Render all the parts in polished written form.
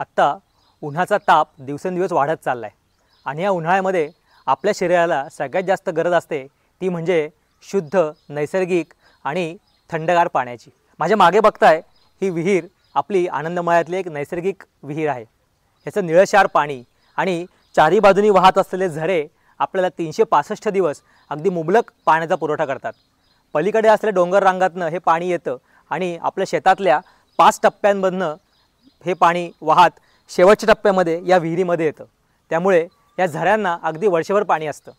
आत्ता उन्हाचा ताप दिवसेंदिवस वाढत चालला आहे आणि या उन्हाळ्यामध्ये आपल्या शरीराला सगळ्यात जास्त गरज असते ती म्हणजे शुद्ध नैसर्गिक आणि थंडगार पाण्याची। माझ्या मागे बघताय ही विहीर आपली आनंदमळ्यातली एक नैसर्गिक विहीर आहे। ह्याचं निळशार पाणी आणि चारी बाजूनी वाहत असलेले झरे आपल्याला 365 दिवस अगदी मुबलक पाण्याचा पुरवठा करतात। पलीकडे असलेल्या डोंगर रांगातनं हे पाणी येतं आणि आपल्या शेतातल्या 5 टप्प्यांमधनं हे पाणी वाहत शेवटच्या टप्प्यामध्ये या विहिरीमध्ये येतं। त्यामुळे या झऱ्यांना अगदी वर्षभर पाणी असतं।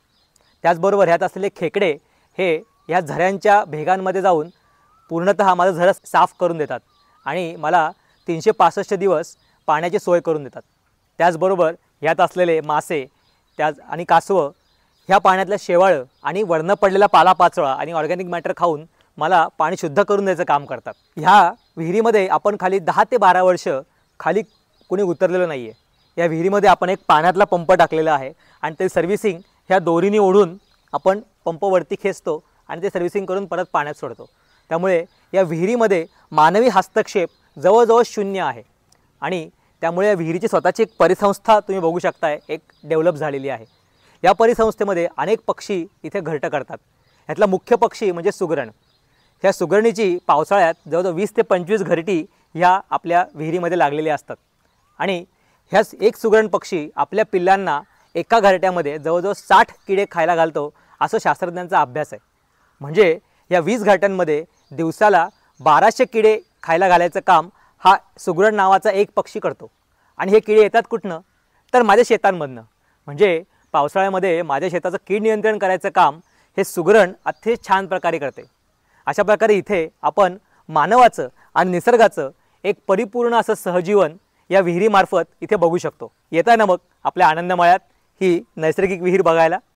त्याचबरोबर ह्यात असलेले खेकडे हे या झऱ्यांच्या भेगांमध्ये जाऊन पूर्णतः माझं झरं साफ करून देतात आणि मला 365 दिवस पाण्याची सोय करून देतात। त्याचबरोबर ह्यात असलेले मासे आणि कासवं ह्या पाण्यातल्या शेवाळं आणि वरनं पडलेला पालापाचोळा आणि ऑर्गॅनिक मॅटर खाऊन मला पाणी शुद्ध करून द्यायचं काम करतात। ह्या विहिरीमध्ये आपण खाली 10 ते 12 वर्ष खाली कोणी उतरलेलं नाही आहे। या विहिरीमध्ये आपण एक पाण्यातला पंप टाकलेला आहे आणि ते सर्व्हिसिंग ह्या दोरीने ओढून आपण पंप वरती खेचतो आणि ते सर्व्हिसिंग करून परत पाण्यात सोडतो। त्यामुळे या विहिरीमध्ये मानवी हस्तक्षेप जवळजवळ शून्य आहे आणि त्यामुळे या विहिरीची स्वतःची एक परिसंस्था तुम्ही बघू शकताय एक डेव्हलप झालेली आहे। या परिसंस्थेमध्ये अनेक पक्षी इथे घरटं करतात। यातला मुख्य पक्षी म्हणजे सुगरण। ह्या सुगरणीची पावसाळ्यात जवळजवळ 20 ते 25 घरटी ह्या आपल्या विहिरीमध्ये लागलेली असतात आणि ह्याच एक सुगरण पक्षी आपल्या पिल्लांना एका घरट्यामध्ये जवळजवळ 60 किडे खायला घालतो असं शास्त्रज्ञांचा अभ्यास आहे। म्हणजे या 20 घरट्यांमध्ये दिवसाला 1200 किडे खायला घालायचं काम हा सुगरण नावाचा एक पक्षी करतो। आणि हे किडे येतात कुठनं तर माझ्या शेतांमधनं। म्हणजे पावसाळ्यामध्ये माझ्या शेताचं कीड नियंत्रण करायचं काम हे सुगरण अतिशय छान प्रकारे करते। अशा प्रकारे इथे आपण मानवाचं आणि निसर्गाचं एक परिपूर्ण असं सहजीवन या विहिरीमार्फत इथे बघू शकतो। येताय ना मग आपल्या आनंदमळ्यात ही नैसर्गिक विहीर बघायला।